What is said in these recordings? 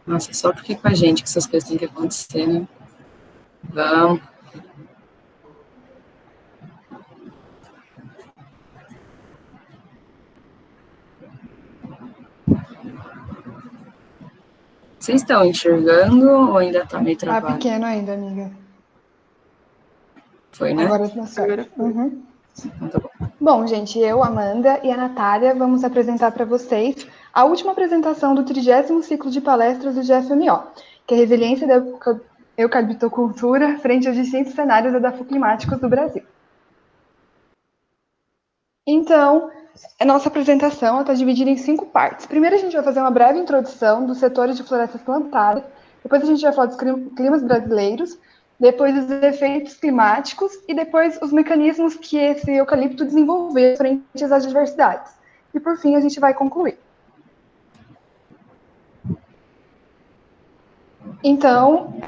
Nossa, só porque com a gente que essas coisas têm que acontecer, né? Vamos. Vocês estão enxergando ou ainda está meio travado? Tá pequeno ainda, amiga. Foi, né? Agora tá certo. Uhum. Então tá bom. Bom, gente, eu, Amanda e a Natália vamos apresentar para vocês a última apresentação do 30º ciclo de palestras do GFMO, que é Resiliência da Eucaliptocultura frente aos distintos cenários edafoclimáticos do Brasil. Então, a nossa apresentação está dividida em 5 partes. Primeiro, a gente vai fazer uma breve introdução dos setores de florestas plantadas, depois a gente vai falar dos climas brasileiros, depois os efeitos climáticos e depois os mecanismos que esse eucalipto desenvolveu frente às adversidades. E, por fim, a gente vai concluir. Então,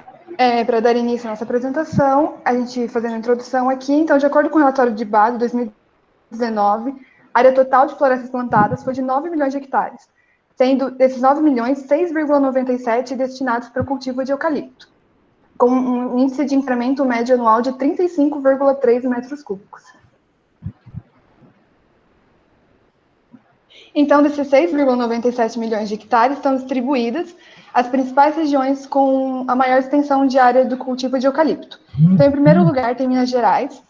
para dar início à nossa apresentação, a gente fazendo a introdução aqui, então, de acordo com o relatório de base 2019, a área total de florestas plantadas foi de 9 milhões de hectares, sendo desses 9 milhões, 6,97 destinados para o cultivo de eucalipto, com um índice de incremento médio anual de 35,3 metros cúbicos. Então, desses 6,97 milhões de hectares estão distribuídas as principais regiões com a maior extensão de área do cultivo de eucalipto. Então, em primeiro lugar, tem Minas Gerais,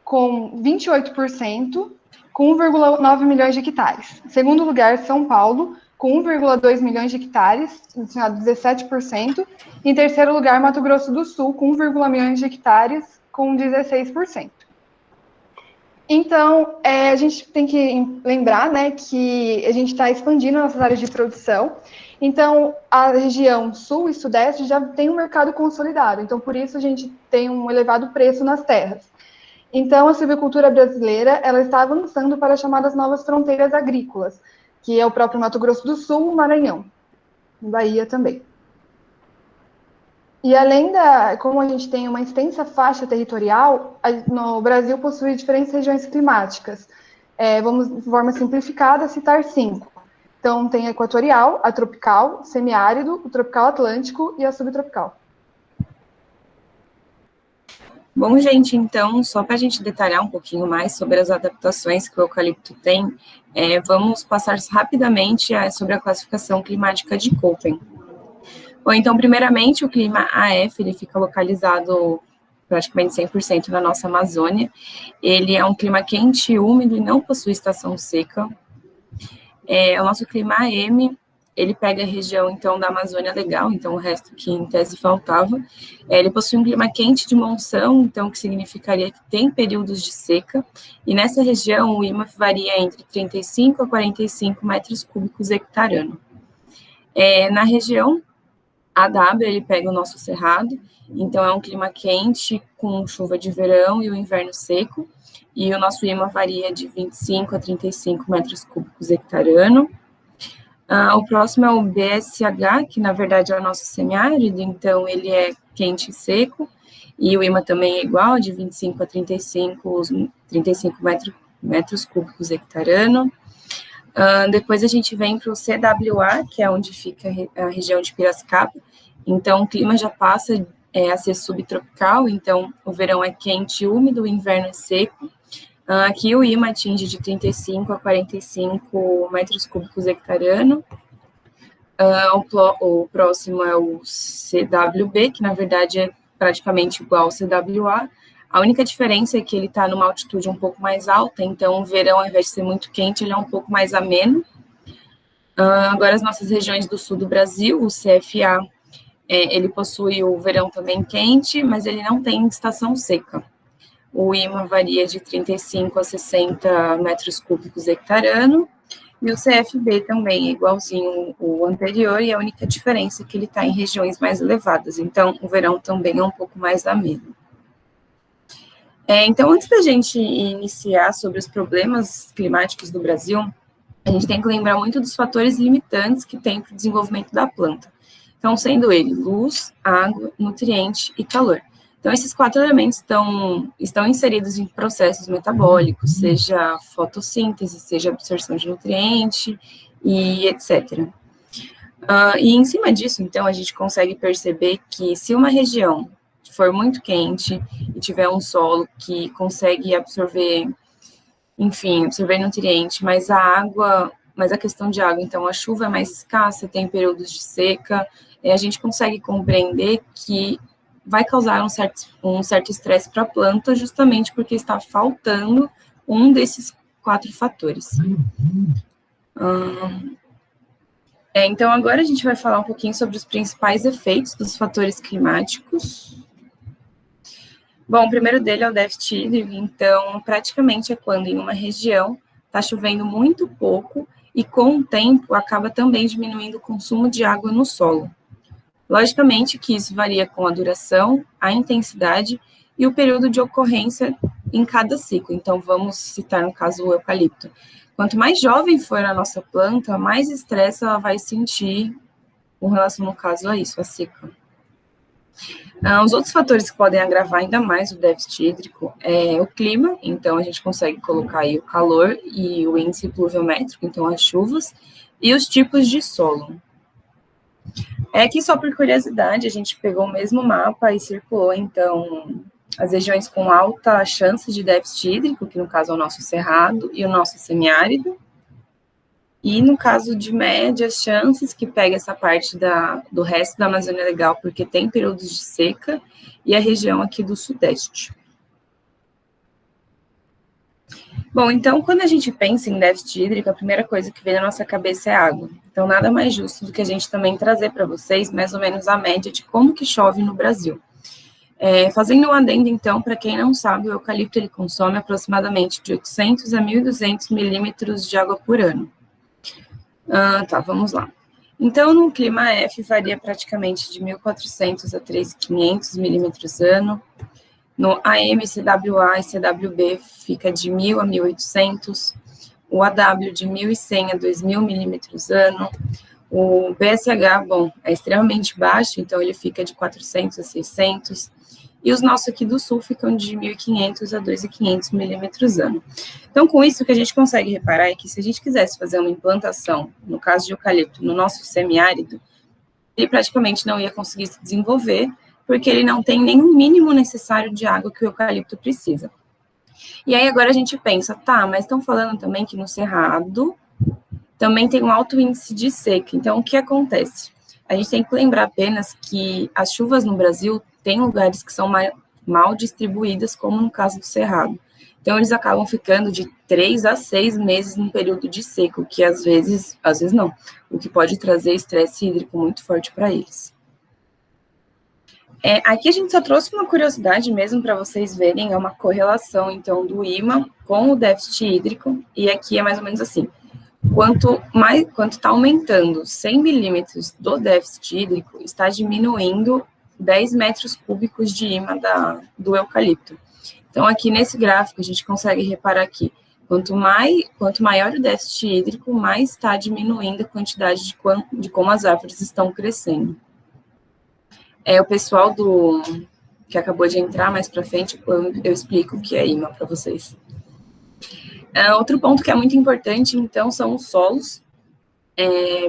com 28%, com 1,9 milhões de hectares. Em segundo lugar, São Paulo, com 1,2 milhões de hectares, destinado 17%. Em terceiro lugar, Mato Grosso do Sul, com 1,1 milhões de hectares, com 16%. Então, a gente tem que lembrar, né, que a gente está expandindo nossas áreas de produção. Então, a região sul e sudeste já tem um mercado consolidado. Então, por isso, a gente tem um elevado preço nas terras. Então, a silvicultura brasileira ela está avançando para as chamadas novas fronteiras agrícolas, que é o próprio Mato Grosso do Sul e o Maranhão, Bahia também. E além como a gente tem uma extensa faixa territorial, no Brasil possui diferentes regiões climáticas. Vamos, de forma simplificada, citar 5. Então, tem a equatorial, a tropical, semiárido, o tropical atlântico e a subtropical. Bom, gente, então, só para a gente detalhar um pouquinho mais sobre as adaptações que o eucalipto tem, vamos passar rapidamente sobre a classificação climática de Köppen. Bom, então, primeiramente, o clima AF, ele fica localizado praticamente 100% na nossa Amazônia. Ele é um clima quente, úmido e não possui estação seca. O nosso clima AM, ele pega a região, então, da Amazônia Legal, então o resto que em tese faltava. Ele possui um clima quente de monção, então, que significaria que tem períodos de seca, e nessa região o IMA varia entre 35 a 45 metros cúbicos hectare ano. Na região AW, ele pega o nosso cerrado, então é um clima quente, com chuva de verão e o inverno seco, e o nosso IMA varia de 25 a 35 metros cúbicos hectare ano. O próximo é o BSH, que na verdade é o nosso semiárido, então ele é quente e seco, e o IMA também é igual, de 25 a 35 metros cúbicos hectare ano. Depois a gente vem para o CWA, que é onde fica a região de Piracicaba. Então, o clima já passa a ser subtropical, então o verão é quente e úmido, o inverno é seco. Aqui o IMA atinge de 35 a 45 metros cúbicos hectare ano. O próximo é o CWB, que na verdade é praticamente igual ao CWA. A única diferença é que ele está numa altitude um pouco mais alta, então o verão, ao invés de ser muito quente, ele é um pouco mais ameno. Agora, as nossas regiões do sul do Brasil, o CFA, ele possui o verão também quente, mas ele não tem estação seca. O IMA varia de 35 a 60 metros cúbicos hectare ano, e o CFB também é igualzinho o anterior, e a única diferença é que ele está em regiões mais elevadas, então o verão também é um pouco mais ameno. Então, antes da gente iniciar sobre os problemas climáticos do Brasil, a gente tem que lembrar muito dos fatores limitantes que tem para o desenvolvimento da planta. Então, sendo ele luz, água, nutriente e calor. Então, esses 4 elementos estão inseridos em processos metabólicos, seja fotossíntese, seja absorção de nutriente e etc. E em cima disso, então, a gente consegue perceber que se uma região for muito quente e tiver um solo que consegue absorver, enfim, absorver nutriente, mas a questão de água, então a chuva é mais escassa, tem períodos de seca, a gente consegue compreender que vai causar um certo estresse para a planta, justamente porque está faltando um desses 4 fatores. Então, agora a gente vai falar um pouquinho sobre os principais efeitos dos fatores climáticos. Bom, o primeiro dele é o déficit hídrico, então, praticamente é quando em uma região está chovendo muito pouco e, com o tempo, acaba também diminuindo o consumo de água no solo. Logicamente que isso varia com a duração, a intensidade e o período de ocorrência em cada ciclo. Então, vamos citar no caso o eucalipto. Quanto mais jovem for a nossa planta, mais estresse ela vai sentir com relação, no caso, a isso, a seca. Os outros fatores que podem agravar ainda mais o déficit hídrico é o clima, então a gente consegue colocar aí o calor e o índice pluviométrico, então as chuvas, e os tipos de solo. Aqui, só por curiosidade, a gente pegou o mesmo mapa e circulou, então, as regiões com alta chance de déficit hídrico, que no caso é o nosso cerrado e o nosso semiárido, e no caso de médias chances, que pega essa parte do resto da Amazônia Legal, porque tem períodos de seca, e a região aqui do Sudeste. Bom, então, quando a gente pensa em déficit hídrico, a primeira coisa que vem na nossa cabeça é água. Então, nada mais justo do que a gente também trazer para vocês, mais ou menos, a média de como que chove no Brasil. Fazendo um adendo, então, para quem não sabe, o eucalipto ele consome aproximadamente de 800 a 1.200 milímetros de água por ano. Vamos lá. Então, no clima F, varia praticamente de 1.400 a 3.500 milímetros ano. No AM, CWA e CWB fica de 1.000 a 1.800. O AW de 1.100 a 2.000 milímetros ano. O BSH, bom, é extremamente baixo, então ele fica de 400 a 600. E os nossos aqui do sul ficam de 1.500 a 2.500 milímetros ano. Então, com isso, o que a gente consegue reparar é que se a gente quisesse fazer uma implantação, no caso de eucalipto, no nosso semiárido, ele praticamente não ia conseguir se desenvolver, porque ele não tem nem o mínimo necessário de água que o eucalipto precisa. E aí agora a gente pensa, mas estão falando também que no cerrado também tem um alto índice de seca. Então, o que acontece? A gente tem que lembrar apenas que as chuvas no Brasil tem lugares que são mal distribuídas, como no caso do cerrado. Então, eles acabam ficando de 3 a 6 meses num período de seca, o que às vezes não, o que pode trazer estresse hídrico muito forte para eles. Aqui a gente só trouxe uma curiosidade mesmo para vocês verem, é uma correlação, então, do IMA com o déficit hídrico, e aqui é mais ou menos assim, quanto está aumentando 100 milímetros do déficit hídrico, está diminuindo 10 metros cúbicos de IMA do eucalipto. Então, aqui nesse gráfico, a gente consegue reparar aqui, quanto maior o déficit hídrico, mais está diminuindo a quantidade de como as árvores estão crescendo. O pessoal que acabou de entrar mais para frente, eu explico o que é IMA para vocês. Outro ponto que é muito importante, então, são os solos.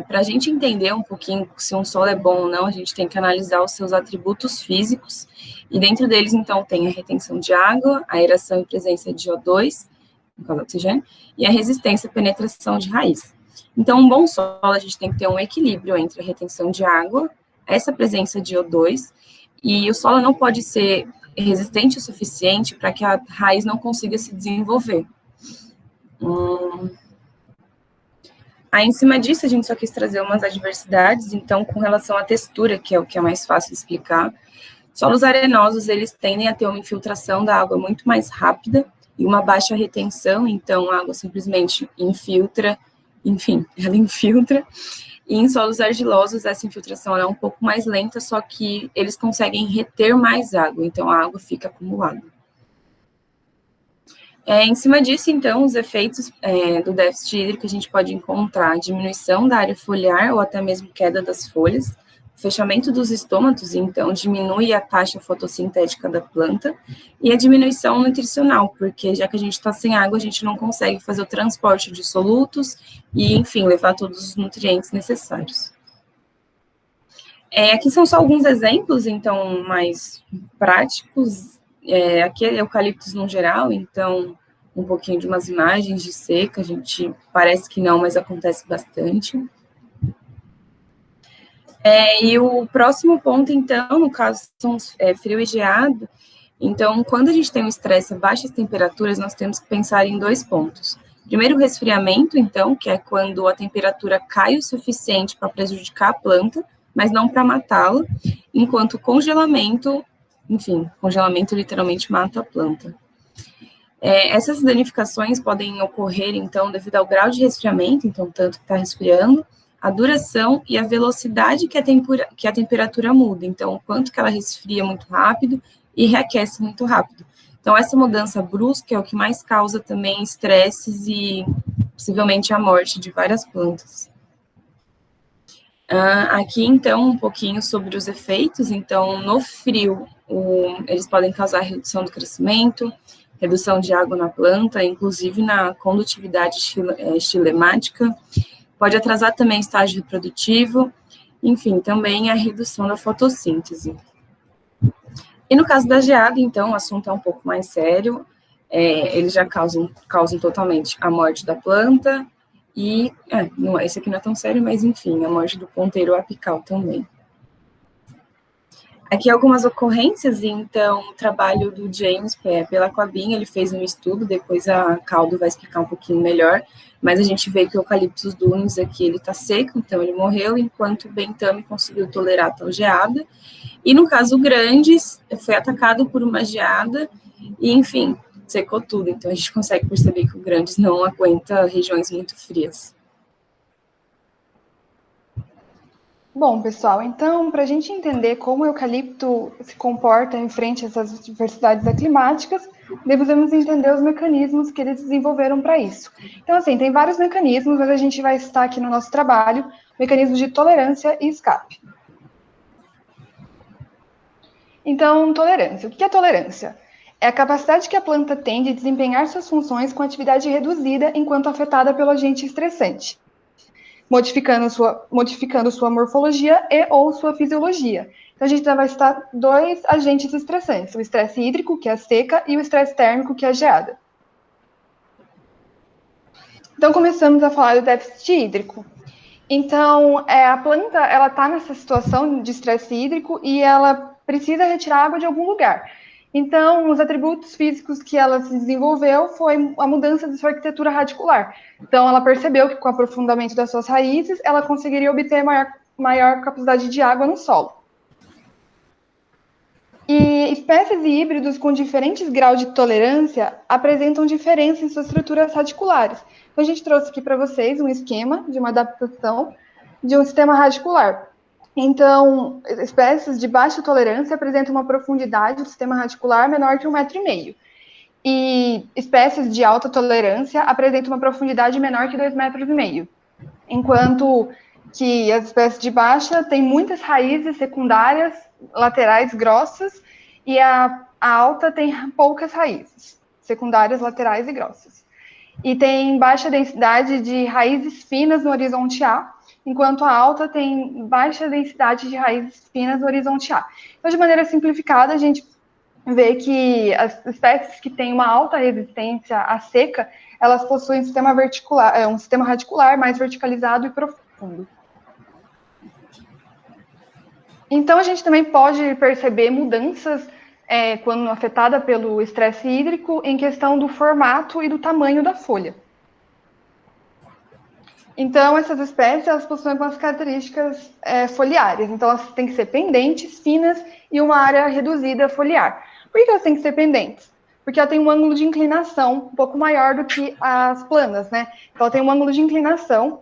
Para a gente entender um pouquinho se um solo é bom ou não, a gente tem que analisar os seus atributos físicos, e dentro deles, então, tem a retenção de água, a aeração e presença de O2, no caso do oxigênio, e a resistência à penetração de raiz. Então, um bom solo, a gente tem que ter um equilíbrio entre a retenção de água, essa presença de O2, e o solo não pode ser resistente o suficiente para que a raiz não consiga se desenvolver. Aí, em cima disso, a gente só quis trazer umas adversidades, então, com relação à textura, que é o que é mais fácil de explicar. Solos arenosos, eles tendem a ter uma infiltração da água muito mais rápida e uma baixa retenção, então a água simplesmente infiltra, enfim, ela infiltra. E em solos argilosos, essa infiltração é um pouco mais lenta, só que eles conseguem reter mais água, então a água fica acumulada. Em cima disso, então, os efeitos do déficit hídrico, a gente pode encontrar diminuição da área foliar ou até mesmo queda das folhas, fechamento dos estômatos, então diminui a taxa fotossintética da planta, e a diminuição nutricional, porque já que a gente está sem água, a gente não consegue fazer o transporte de solutos e, enfim, levar todos os nutrientes necessários. Aqui são só alguns exemplos, então, mais práticos. Aqui é eucaliptos no geral, então, um pouquinho de umas imagens de seca, a gente parece que não, mas acontece bastante. E o próximo ponto, então, no caso, são frio e geado. Então, quando a gente tem um estresse a baixas temperaturas, nós temos que pensar em 2 pontos. Primeiro, o resfriamento, então, que é quando a temperatura cai o suficiente para prejudicar a planta, mas não para matá-la, enquanto o congelamento, enfim, congelamento literalmente mata a planta. Essas danificações podem ocorrer, então, devido ao grau de resfriamento, então, tanto que está resfriando, a duração e a velocidade que a temperatura muda, então, o quanto que ela resfria muito rápido e reaquece muito rápido. Então, essa mudança brusca é o que mais causa também estresses e, possivelmente, a morte de várias plantas. Aqui, então, um pouquinho sobre os efeitos. Então, no frio, eles podem causar redução do crescimento, redução de água na planta, inclusive na condutividade estilemática, pode atrasar também o estágio reprodutivo, enfim, também a redução da fotossíntese. E no caso da geada, então, o assunto é um pouco mais sério, eles já causam totalmente a morte da planta, e, esse aqui não é tão sério, mas enfim, a morte do ponteiro apical também. Aqui algumas ocorrências, então, o trabalho do James pela Coabin, ele fez um estudo, depois a Caldo vai explicar um pouquinho melhor, mas a gente vê que o Eucalyptus dunis aqui, ele tá seco, então ele morreu, enquanto o Bentame conseguiu tolerar a tal geada, e no caso o Grandes, foi atacado por uma geada, e enfim, secou tudo, então a gente consegue perceber que o Grandes não aguenta regiões muito frias. Bom, pessoal, então, para a gente entender como o eucalipto se comporta em frente a essas diversidades climáticas, devemos entender os mecanismos que eles desenvolveram para isso. Então, assim, tem vários mecanismos, mas a gente vai estar aqui no nosso trabalho, mecanismos de tolerância e escape. Então, tolerância. O que é tolerância? É a capacidade que a planta tem de desempenhar suas funções com atividade reduzida enquanto afetada pelo agente estressante, modificando sua morfologia e ou sua fisiologia. Então, a gente vai citar 2 agentes estressantes, o estresse hídrico, que é a seca, e o estresse térmico, que é a geada. Então, começamos a falar do déficit hídrico. Então, a planta, ela está nessa situação de estresse hídrico e ela precisa retirar água de algum lugar. Então, os atributos físicos que ela se desenvolveu foi a mudança de sua arquitetura radicular. Então, ela percebeu que com o aprofundamento das suas raízes, ela conseguiria obter maior capacidade de água no solo. E espécies e híbridos com diferentes graus de tolerância apresentam diferenças em suas estruturas radiculares. Então, a gente trouxe aqui para vocês um esquema de uma adaptação de um sistema radicular. Então, espécies de baixa tolerância apresentam uma profundidade do sistema radicular menor que 1,5 metro. E espécies de alta tolerância apresentam uma profundidade menor que 2,5 metros. Enquanto que as espécies de baixa têm muitas raízes secundárias, laterais grossas, e a alta tem poucas raízes, secundárias, laterais e grossas. E tem baixa densidade de raízes finas no horizonte A, enquanto a alta tem baixa densidade de raízes finas no horizonte A. Então, de maneira simplificada, a gente vê que as espécies que têm uma alta resistência à seca, elas possuem um sistema radicular mais verticalizado e profundo. Então, a gente também pode perceber mudanças quando afetada pelo estresse hídrico em questão do formato e do tamanho da folha. Então, essas espécies, elas possuem algumas características foliares. Então, elas têm que ser pendentes, finas e uma área reduzida foliar. Por que elas têm que ser pendentes? Porque ela tem um ângulo de inclinação um pouco maior do que as planas, né? Então, ela tem um ângulo de inclinação.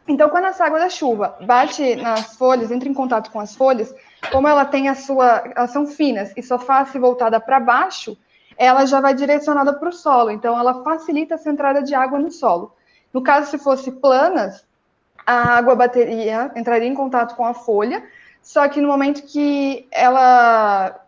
Então, quando essa água da chuva bate nas folhas, entra em contato com as folhas, como ela tem elas são finas e sua face voltada para baixo, ela já vai direcionada para o solo, então ela facilita essa entrada de água no solo. No caso, se fosse planas, a água entraria em contato com a folha, só que no momento que ela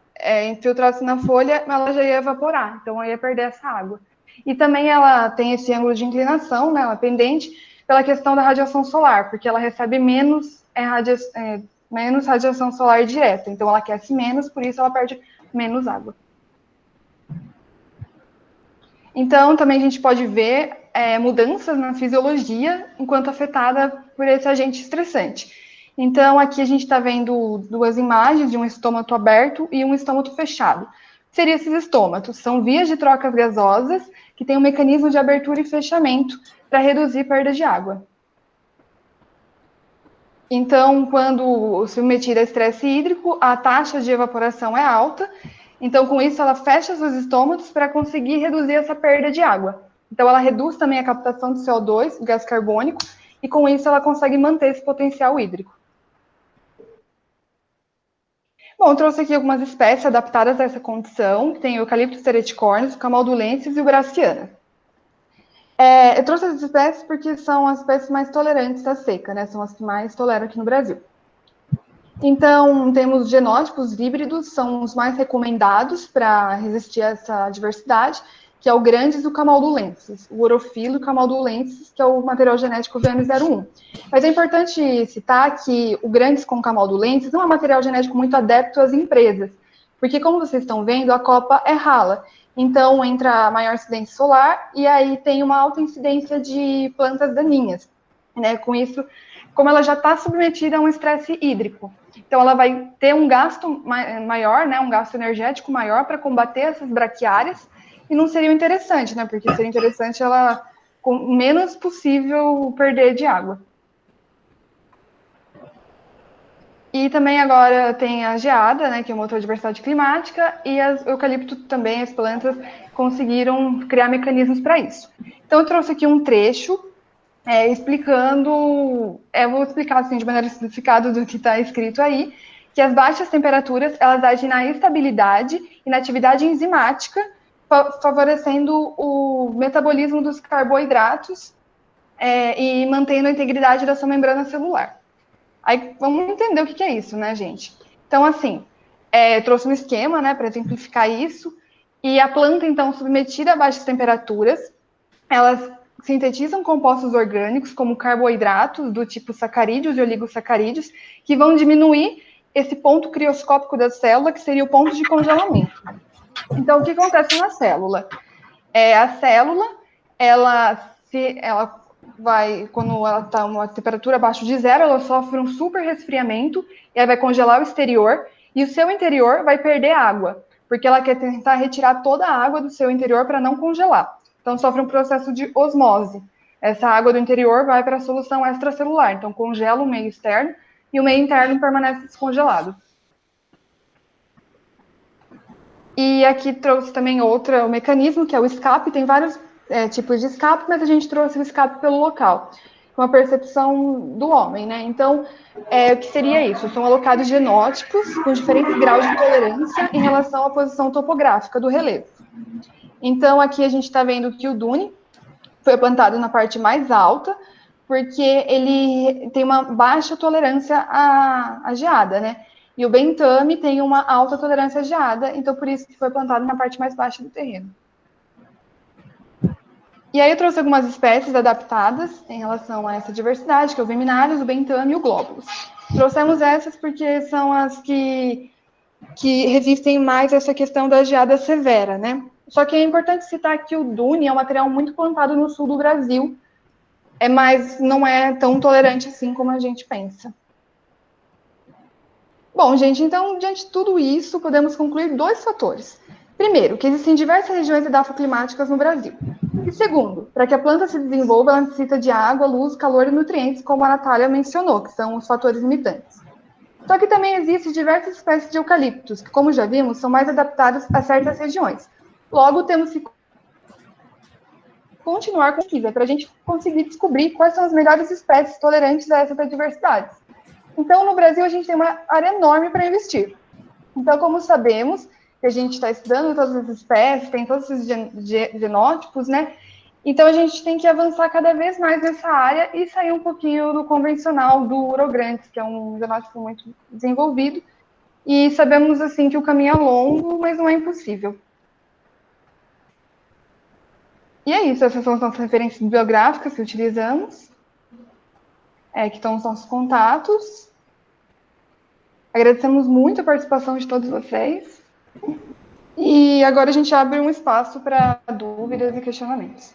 infiltrasse na folha, ela já ia evaporar, então ela ia perder essa água. E também ela tem esse ângulo de inclinação, né, ela pendente, pela questão da radiação solar, porque ela recebe menos radiação solar direta, então ela aquece menos, por isso ela perde menos água. Então, também a gente pode ver mudanças na fisiologia enquanto afetada por esse agente estressante. Então, aqui a gente está vendo duas imagens de um estômago aberto e um estômago fechado. O que seriam esses estômatos? São vias de trocas gasosas que têm um mecanismo de abertura e fechamento para reduzir perda de água. Então, quando submetida a estresse hídrico, a taxa de evaporação é alta. Então, com isso, ela fecha seus estômatos para conseguir reduzir essa perda de água. Então, ela reduz também a captação de CO2, gás carbônico, e com isso ela consegue manter esse potencial hídrico. Bom, eu trouxe aqui algumas espécies adaptadas a essa condição, que tem o Eucalyptus tereticornis, o Camaldulensis e o Graciana. Eu trouxe essas espécies porque são as espécies mais tolerantes à seca, né? São as que mais toleram aqui no Brasil. Então, temos genótipos híbridos, são os mais recomendados para resistir a essa diversidade, que é o Grandes e o Camaldulensis, o Orofilo e o Camaldulensis, que é o material genético VM01. Mas é importante citar que o Grandes com Camaldulensis não é um material genético muito adepto às empresas, porque, como vocês estão vendo, a copa é rala. Então, entra maior incidência solar e aí tem uma alta incidência de plantas daninhas. Né? Com isso, como ela já está submetida a um estresse hídrico. Então, ela vai ter um gasto maior, né, um gasto energético maior para combater essas braquiárias, e não seria interessante, né, porque seria interessante ela, com o menos possível, perder de água. E também agora tem a geada, né, que é uma outra diversidade climática, e o eucalipto também, as plantas, conseguiram criar mecanismos para isso. Então, eu trouxe aqui um trecho explicando, vou explicar assim de maneira simplificada do que está escrito aí, que as baixas temperaturas, elas agem na estabilidade e na atividade enzimática, favorecendo o metabolismo dos carboidratos e mantendo a integridade da sua membrana celular. Aí vamos entender o que é isso, né, gente? Então, assim, trouxe um esquema, né, para exemplificar isso, e a planta, então, submetida a baixas temperaturas, elas sintetizam compostos orgânicos, como carboidratos do tipo sacarídeos e oligosacarídeos, que vão diminuir esse ponto crioscópico da célula, que seria o ponto de congelamento. Então, o que acontece na célula? A célula, quando ela está a uma temperatura abaixo de zero, ela sofre um super resfriamento, e aí vai congelar o exterior, e o seu interior vai perder água, porque ela quer tentar retirar toda a água do seu interior para não congelar. Então, sofre um processo de osmose. Essa água do interior vai para a solução extracelular. Então, congela o meio externo e o meio interno permanece descongelado. E aqui trouxe também outro mecanismo, que é o escape. Tem vários tipos de escape, mas a gente trouxe o escape pelo local, com a percepção do homem, né? Então, o que seria isso? São alocados genótipos com diferentes graus de tolerância em relação à posição topográfica do relevo. Então, aqui a gente está vendo que o Dune foi plantado na parte mais alta, porque ele tem uma baixa tolerância à geada, né? E o Bentame tem uma alta tolerância à geada, então por isso que foi plantado na parte mais baixa do terreno. E aí eu trouxe algumas espécies adaptadas em relação a essa diversidade, que é o Veminarius, o Bentame e o Globulus. Trouxemos essas porque são as que resistem mais a essa questão da geada severa, né? Só que é importante citar que o Dune é um material muito plantado no sul do Brasil, mas não é tão tolerante assim como a gente pensa. Bom, gente, então, diante de tudo isso, podemos concluir dois fatores. Primeiro, que existem diversas regiões edafoclimáticas no Brasil. E segundo, para que a planta se desenvolva, ela necessita de água, luz, calor e nutrientes, como a Natália mencionou, que são os fatores limitantes. Só que também existem diversas espécies de eucaliptos, que, como já vimos, são mais adaptadas a certas regiões. Logo, temos que continuar com a pesquisa para a gente conseguir descobrir quais são as melhores espécies tolerantes a essas adversidades. Então, no Brasil, a gente tem uma área enorme para investir. Então, como sabemos, que a gente está estudando todas as espécies, tem todos esses genótipos, né? Então a gente tem que avançar cada vez mais nessa área e sair um pouquinho do convencional do Urograntes, que é um genótipo muito desenvolvido. E sabemos assim que o caminho é longo, mas não é impossível. E é isso, essas são as nossas referências bibliográficas que utilizamos, que estão os nossos contatos. Agradecemos muito a participação de todos vocês. E agora a gente abre um espaço para dúvidas e questionamentos.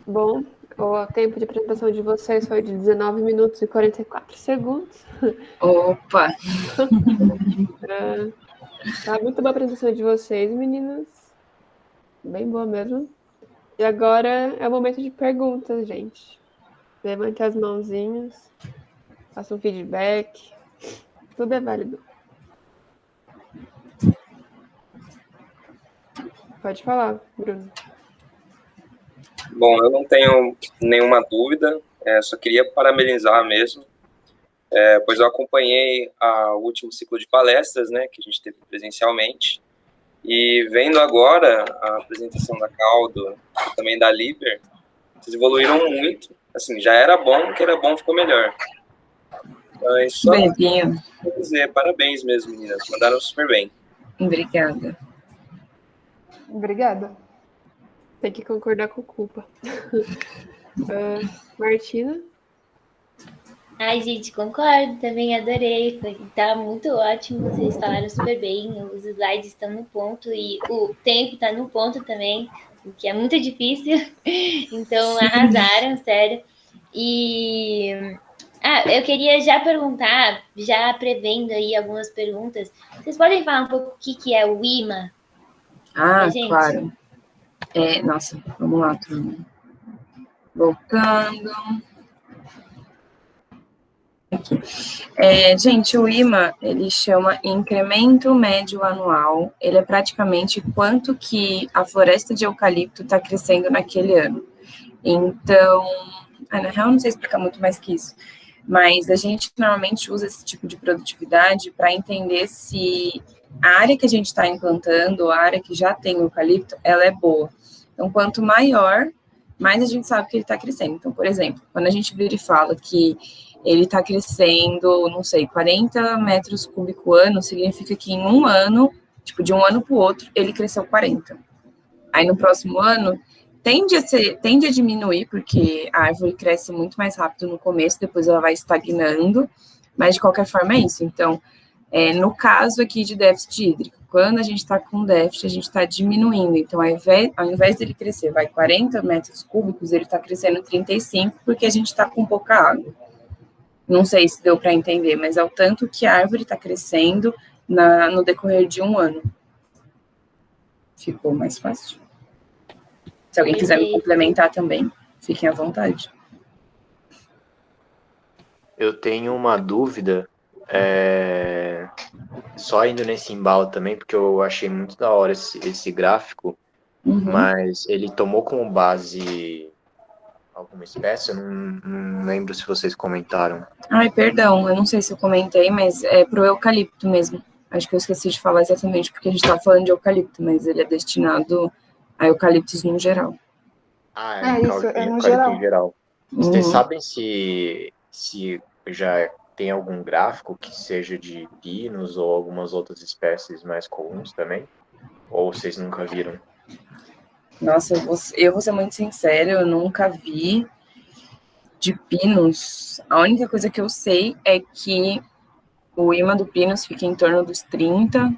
Bom, o tempo de apresentação de vocês foi de 19 minutos e 44 segundos. Opa! Tá muito boa a apresentação de vocês, meninas. Bem boa mesmo. E agora é o momento de perguntas, gente. Levante as mãozinhas, faça um feedback. Tudo é válido. Pode falar, Bruno. Bom, eu não tenho nenhuma dúvida, só queria parabenizar mesmo, pois eu acompanhei o último ciclo de palestras, né, que a gente teve presencialmente, e vendo agora a apresentação da Caldo e também da Liber, vocês evoluíram muito, assim, já era bom, o que era bom ficou melhor. Mas só Beijinho. dizer, parabéns mesmo, meninas, mandaram super bem. Obrigada. Obrigada. Tem que concordar com culpa. Martina? Ai, gente, concordo, também adorei. Tá muito ótimo, vocês falaram super bem, os slides estão no ponto e o tempo está no ponto também, o que é muito difícil. Então, arrasaram, sério. E eu queria já perguntar, já prevendo aí algumas perguntas, vocês podem falar um pouco o que é o IMA? Claro. Nossa, vamos lá, turma. Voltando. Aqui. Gente, o IMA, ele chama incremento médio anual. Ele é praticamente quanto que a floresta de eucalipto está crescendo naquele ano. Então, na real, não sei explicar muito mais que isso, mas a gente normalmente usa esse tipo de produtividade para entender se a área que a gente está implantando, a área que já tem eucalipto, ela é boa. Então, quanto maior, mais a gente sabe que ele está crescendo. Então, por exemplo, quando a gente vira e fala que ele está crescendo, não sei, 40 metros cúbicos ano, significa que em um ano, tipo, de um ano para o outro, ele cresceu 40. Aí, no próximo ano, tende a diminuir, porque a árvore cresce muito mais rápido no começo, depois ela vai estagnando, mas, de qualquer forma, é isso. Então, no caso aqui de déficit hídrico, quando a gente está com déficit, a gente está diminuindo. Então, ao invés dele crescer, 40 metros cúbicos, ele está crescendo 35, porque a gente está com pouca água. Não sei se deu para entender, mas é o tanto que a árvore está crescendo no decorrer de um ano. Ficou mais fácil. Se alguém quiser me complementar também, fiquem à vontade. Eu tenho uma dúvida, só indo nesse embalo também, porque eu achei muito da hora esse gráfico, mas ele tomou como base alguma espécie? Eu não lembro se vocês comentaram. Ai, perdão, eu não sei se eu comentei, mas é pro eucalipto mesmo. Acho que eu esqueci de falar exatamente porque a gente estava falando de eucalipto, mas ele é destinado a eucaliptos no geral. Isso, no eucalipto geral. em geral. Vocês sabem se já tem algum gráfico que seja de pinos ou algumas outras espécies mais comuns também? Ou vocês nunca viram? Nossa, eu vou ser muito sincera, eu nunca vi de pinos. A única coisa que eu sei é que o IMA do pinos fica em torno dos 30,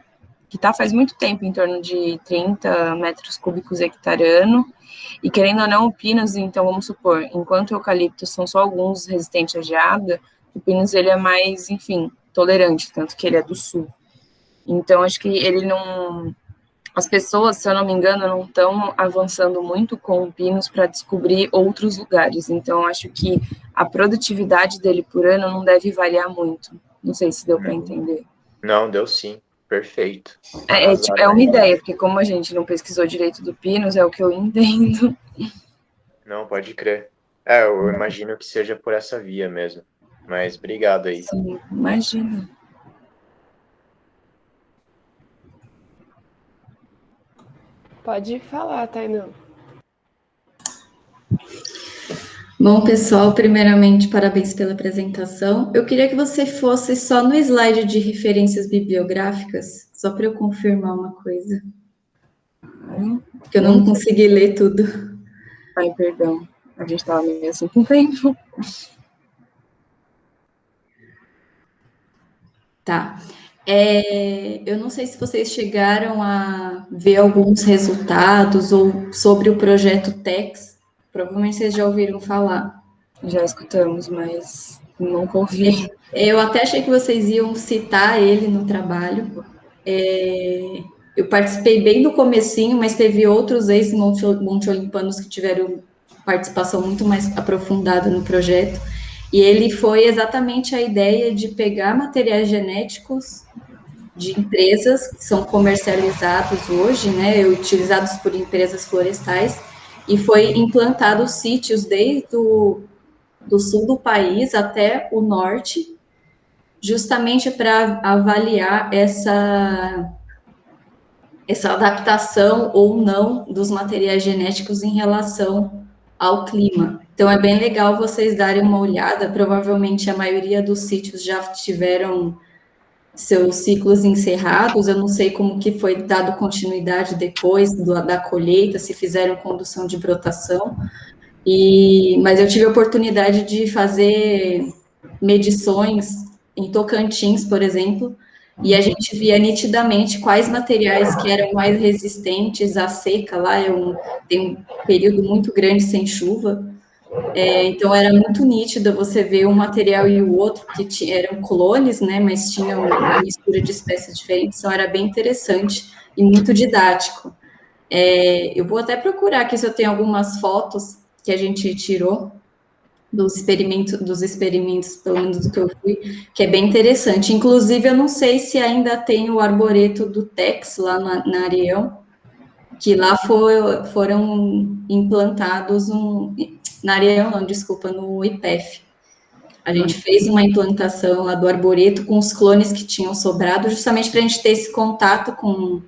que faz muito tempo em torno de 30 metros cúbicos hectare ano. E querendo ou não, o pinos, então vamos supor, enquanto o eucalipto são só alguns resistentes à geada, o pinos ele é mais, enfim, tolerante, tanto que ele é do sul. Então acho que ele não... As pessoas, se eu não me engano, não estão avançando muito com o pinos para descobrir outros lugares. Então, acho que a produtividade dele por ano não deve variar muito. Não sei se deu para entender. Não, deu sim. Perfeito. É uma ideia, porque como a gente não pesquisou direito do pinos, é o que eu entendo. Não, pode crer. Eu imagino que seja por essa via mesmo. Mas obrigado aí. Sim, imagina. Pode falar, Tainá. Bom, pessoal, primeiramente, parabéns pela apresentação. Eu queria que você fosse só no slide de referências bibliográficas, só para eu confirmar uma coisa, que eu não consegui ler tudo. Ai, perdão, a gente estava meio assim com tempo. Tá. Eu não sei se vocês chegaram a ver alguns resultados ou sobre o projeto TEX, provavelmente vocês já ouviram falar. Já escutamos, mas nunca ouvi. Eu até achei que vocês iam citar ele no trabalho. Eu participei bem do comecinho, mas teve outros ex-monte-olimpianos que tiveram participação muito mais aprofundada no projeto. E ele foi exatamente a ideia de pegar materiais genéticos de empresas que são comercializados hoje, né, utilizados por empresas florestais, e foi implantado sítios desde do sul do país até o norte, justamente para avaliar essa adaptação ou não dos materiais genéticos em relação ao clima. Então, é bem legal vocês darem uma olhada. Provavelmente, a maioria dos sítios já tiveram seus ciclos encerrados. Eu não sei como que foi dado continuidade depois da colheita, se fizeram condução de brotação. Mas eu tive a oportunidade de fazer medições em Tocantins, por exemplo, e a gente via nitidamente quais materiais que eram mais resistentes à seca. Lá tem um período muito grande sem chuva, então era muito nítido você ver um material e o outro, que eram clones, né, mas tinham uma mistura de espécies diferentes, então era bem interessante e muito didático. Eu vou até procurar aqui se eu tenho algumas fotos que a gente tirou dos experimentos, pelo menos do que eu fui, que é bem interessante. Inclusive, eu não sei se ainda tem o arboreto do Tex lá na Areião, que lá foram implantados na Areião, não, desculpa, no IPEF. A gente fez uma implantação lá do arboreto com os clones que tinham sobrado, justamente para a gente ter esse contato com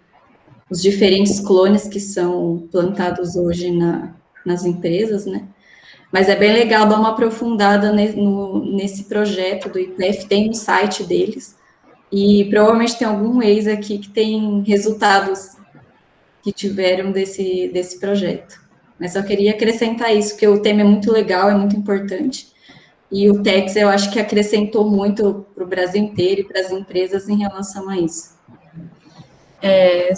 os diferentes clones que são plantados hoje nas empresas, né? Mas é bem legal dar uma aprofundada nesse projeto do IPEF, tem no site deles, e provavelmente tem algum ex aqui que tem resultados que tiveram desse projeto. Mas só queria acrescentar isso, porque o tema é muito legal, é muito importante, e o TEX eu acho que acrescentou muito para o Brasil inteiro e para as empresas em relação a isso. É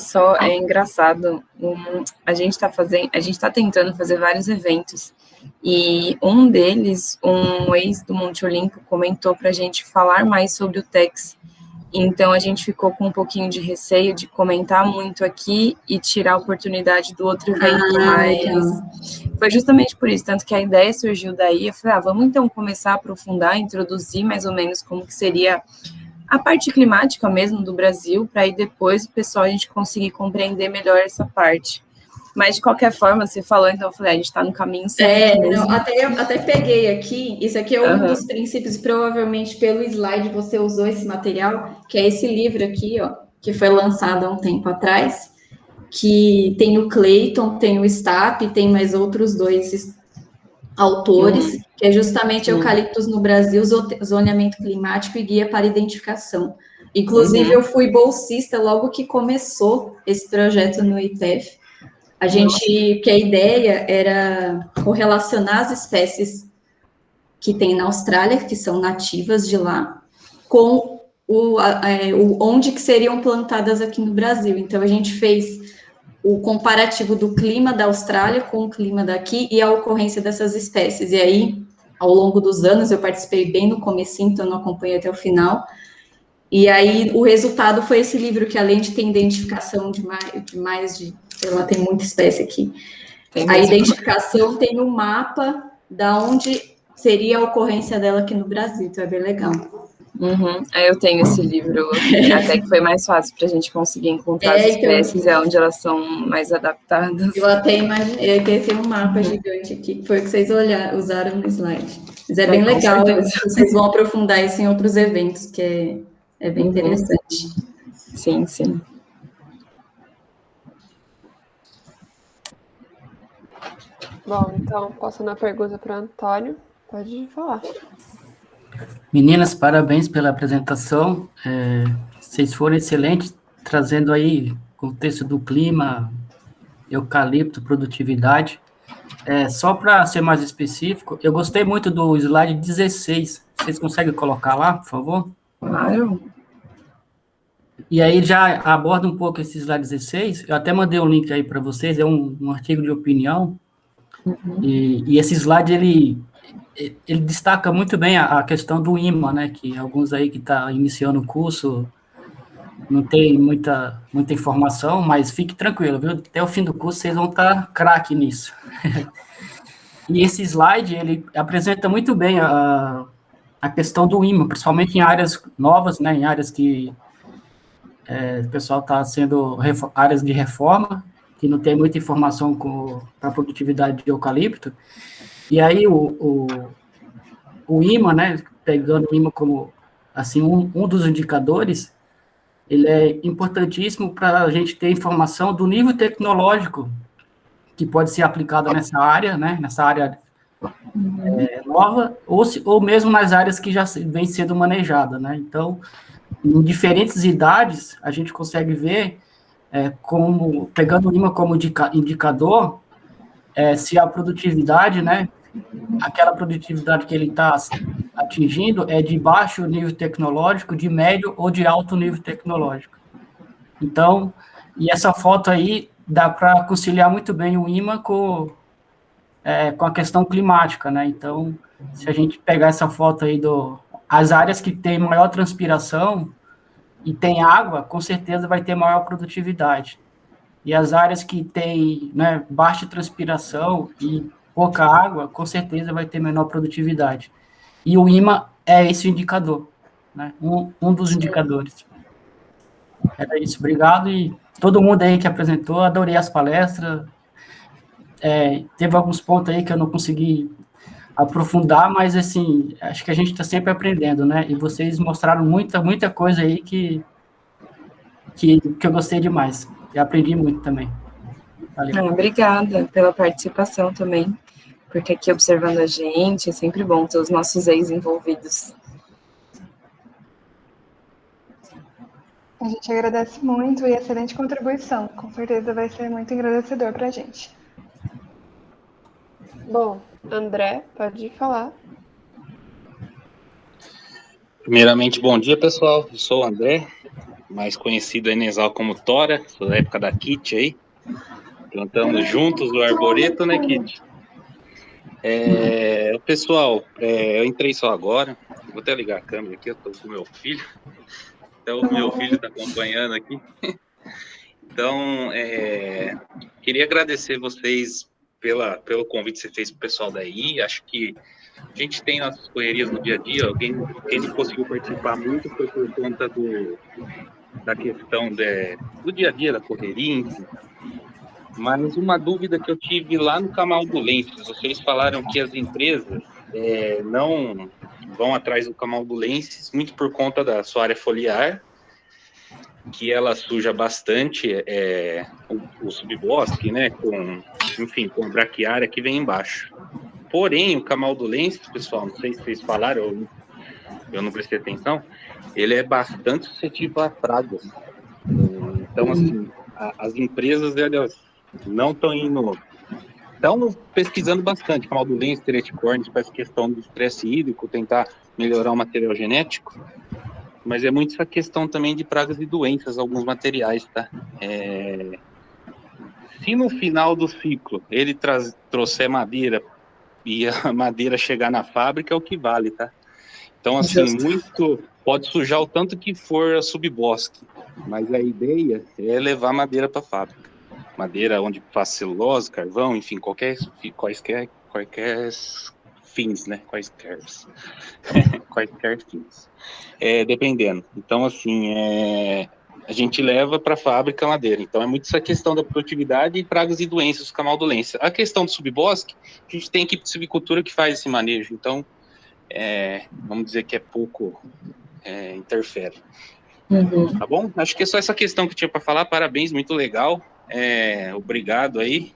engraçado, a gente está tentando fazer vários eventos, e um deles, um ex do Monte Olimpo, comentou para a gente falar mais sobre o TEX. Então a gente ficou com um pouquinho de receio de comentar muito aqui e tirar a oportunidade do outro evento, mas foi justamente por isso, tanto que a ideia surgiu daí. Eu falei, vamos então começar a aprofundar, introduzir mais ou menos como que seria a parte climática mesmo do Brasil, para aí depois o pessoal a gente conseguir compreender melhor essa parte. Mas, de qualquer forma, você falou, então eu falei, a gente está no caminho certo. Eu até peguei aqui, isso aqui é um dos princípios, provavelmente pelo slide você usou esse material, que é esse livro aqui, ó, que foi lançado há um tempo atrás, que tem o Clayton, tem o Stapp, tem mais outros dois autores, que é justamente Eucaliptos no Brasil, zoneamento climático e guia para identificação. Inclusive, eu fui bolsista logo que começou esse projeto no IPEF. Que a ideia era correlacionar as espécies que tem na Austrália, que são nativas de lá, com onde que seriam plantadas aqui no Brasil. Então, a gente fez o comparativo do clima da Austrália com o clima daqui e a ocorrência dessas espécies. E aí, ao longo dos anos, eu participei bem no comecinho, então não acompanhei até o final. E aí, o resultado foi esse livro, que além de ter identificação sei lá, tem muita espécie aqui. A identificação tem um mapa da onde seria a ocorrência dela aqui no Brasil, então é bem legal. Eu tenho esse livro, até que foi mais fácil para a gente conseguir encontrar as espécies, onde elas são mais adaptadas. Eu até imaginei que tem um mapa gigante aqui, que foi o que vocês usaram no slide. Mas é bem legal, vocês vão aprofundar isso em outros eventos, que é bem interessante. Sim, sim. Bom, então, passando a pergunta para o Antônio, pode falar. Meninas, parabéns pela apresentação. Vocês foram excelentes, trazendo aí contexto do clima, eucalipto, produtividade. Só para ser mais específico, eu gostei muito do slide 16. Vocês conseguem colocar lá, por favor? Claro. E aí já aborda um pouco esse slide 16. Eu até mandei um link aí para vocês, é um artigo de opinião. E esse slide, ele destaca muito bem a questão do imã, né? Que alguns aí que estão iniciando o curso não tem muita informação, mas fique tranquilo, viu? Até o fim do curso vocês vão estar craque nisso. E esse slide, ele apresenta muito bem a questão do imã, principalmente em áreas novas, né? Em áreas que o pessoal está sendo áreas de reforma, que não tem muita informação para a produtividade de eucalipto. E aí o imã, né, pegando o imã como assim, um dos indicadores, ele é importantíssimo para a gente ter informação do nível tecnológico que pode ser aplicado nessa área, né, nessa área nova, ou mesmo nas áreas que já vem sendo manejada, né. Então, em diferentes idades, a gente consegue ver como, pegando o imã como indicador, se a produtividade, né, aquela produtividade que ele está atingindo é de baixo nível tecnológico, de médio ou de alto nível tecnológico. Então, e essa foto aí dá para conciliar muito bem o imã com a questão climática, né? Então, se a gente pegar essa foto aí as áreas que tem maior transpiração e tem água, com certeza vai ter maior produtividade. E as áreas que tem, né, baixa transpiração e pouca água, com certeza vai ter menor produtividade. E o imã é esse indicador, né? Um dos indicadores. Era isso, obrigado. E todo mundo aí que apresentou, adorei as palestras. Teve alguns pontos aí que eu não consegui aprofundar, mas, assim, acho que a gente está sempre aprendendo, né? E vocês mostraram muita coisa aí que eu gostei demais. E aprendi muito também. Valeu. Obrigada pela participação também, porque aqui observando a gente, é sempre bom ter os nossos ex-envolvidos. A gente agradece muito e excelente contribuição. Com certeza vai ser muito engrandecedor para a gente. Bom, André, pode falar. Primeiramente, bom dia, pessoal. Eu sou o André, mais conhecido aí na Exal como Tora, sou da época da Kit aí. Plantamos juntos o arboreto, né, Kit? Pessoal, eu entrei só agora. Vou até ligar a câmera aqui, eu tô com o meu filho. Então, o meu filho está acompanhando aqui. Então, queria agradecer vocês pelo convite que você fez para o pessoal daí. Acho que a gente tem nossas correrias no dia a dia. Quem não conseguiu participar muito foi por conta da questão do dia a dia, da correria, enfim. Mas uma dúvida que eu tive lá no Camaldulenses, vocês falaram que as empresas não vão atrás do Camaldulenses muito por conta da sua área foliar, que ela suja bastante o subbosque, né, com braquiária que vem embaixo. Porém, o Camaldulensis, pessoal, não sei se vocês falaram, eu não prestei atenção, ele é bastante suscetível a pragas. Então, assim, as empresas, elas não estão pesquisando bastante, Camaldulensis, Tereticornis, para essa questão do estresse hídrico, tentar melhorar o material genético, mas é muito essa questão também de pragas e doenças, alguns materiais, tá? Se no final do ciclo ele trouxer madeira e a madeira chegar na fábrica, é o que vale, tá? Então, assim, muito pode sujar o tanto que for a subbosque, mas a ideia é levar madeira para a fábrica. Madeira onde faz celulose, carvão, enfim, quaisquer fins, né? Quaisquer fins. Dependendo. Então, assim, a gente leva para a fábrica madeira. Então, é muito essa questão da produtividade e pragas e doenças, camaldulenses. A questão do subbosque, a gente tem equipe de silvicultura que faz esse manejo. Então, vamos dizer que é pouco interfere. Uhum. Tá bom? Acho que é só essa questão que eu tinha para falar. Parabéns, muito legal. Obrigado aí.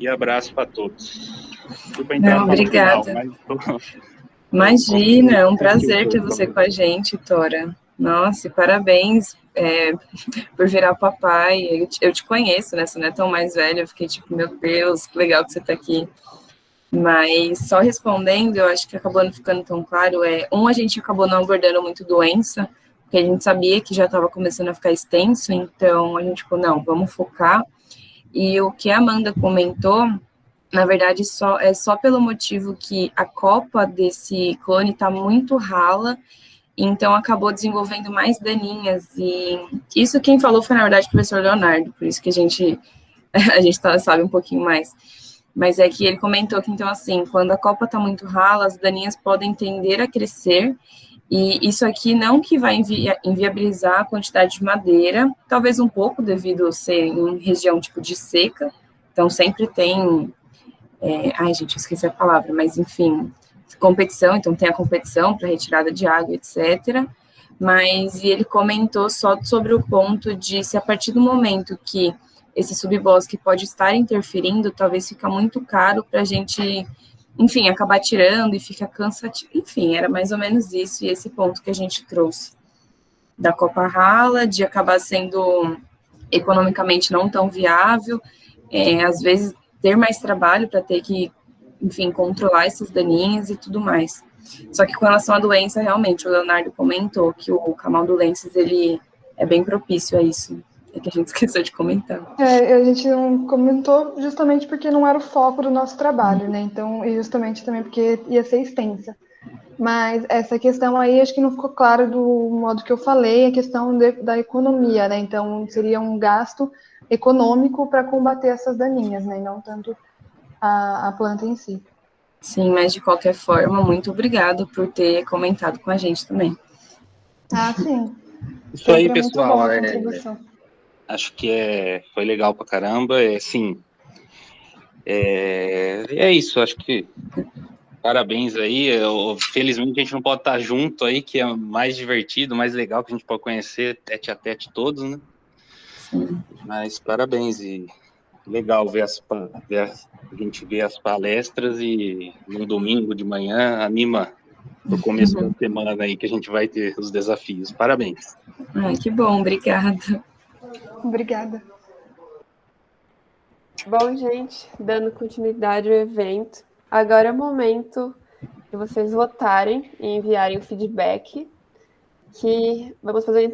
e abraço para todos. Desculpa entrar Não, só no final, obrigada. mas Imagina, é um prazer ter você com a gente, Tora. Nossa, e parabéns por virar papai. Eu te conheço, né? Você não é tão mais velha. Eu fiquei tipo, meu Deus, que legal que você está aqui. Mas só respondendo, eu acho que acabou não ficando tão claro. A gente acabou não abordando muito doença, porque a gente sabia que já estava começando a ficar extenso, então a gente falou, não, vamos focar. E o que a Amanda comentou, na verdade, é só pelo motivo que a copa desse clone está muito rala, então acabou desenvolvendo mais daninhas. E isso quem falou foi, na verdade, o professor Leonardo, por isso que a gente sabe um pouquinho mais. Mas é que ele comentou que, então, assim, quando a copa está muito rala, as daninhas podem tender a crescer, e isso aqui não que vai inviabilizar a quantidade de madeira, talvez um pouco devido a ser em região tipo de seca, então sempre tem... ai, gente, eu esqueci a palavra, mas enfim, competição, então tem a competição para retirada de água, etc. Mas e ele comentou só sobre o ponto de se a partir do momento que esse subbosque pode estar interferindo, talvez fica muito caro para a gente, enfim, acabar tirando e fica cansativo. Enfim, era mais ou menos isso, e esse ponto que a gente trouxe da copa rala, de acabar sendo economicamente não tão viável, às vezes ter mais trabalho para ter que, enfim, controlar esses daninhos e tudo mais. Só que com relação à doença, realmente, o Leonardo comentou que o camaldulensis, ele é bem propício a isso. É que a gente esqueceu de comentar. A gente não comentou justamente porque não era o foco do nosso trabalho, né? Então, e justamente também porque ia ser extensa. Mas essa questão aí, acho que não ficou claro do modo que eu falei, a questão da economia, né? Então, seria um gasto econômico para combater essas daninhas, né? E não tanto a planta em si. Sim, mas de qualquer forma, muito obrigado por ter comentado com a gente também. Ah, sim. Isso aí, Sempre pessoal. muito bom a contribuição. Acho que foi legal pra caramba. É isso. Acho que parabéns aí. Felizmente a gente não pode estar junto aí, que é mais divertido, mais legal, que a gente pode conhecer tete a tete todos, né? Sim. Mas parabéns e legal ver a gente ver as palestras e no domingo de manhã anima no começo da semana aí que a gente vai ter os desafios. Parabéns. Ai, que bom, obrigada. Obrigada. Bom, gente, dando continuidade ao evento, agora é o momento de vocês votarem e enviarem o feedback, que vamos fazer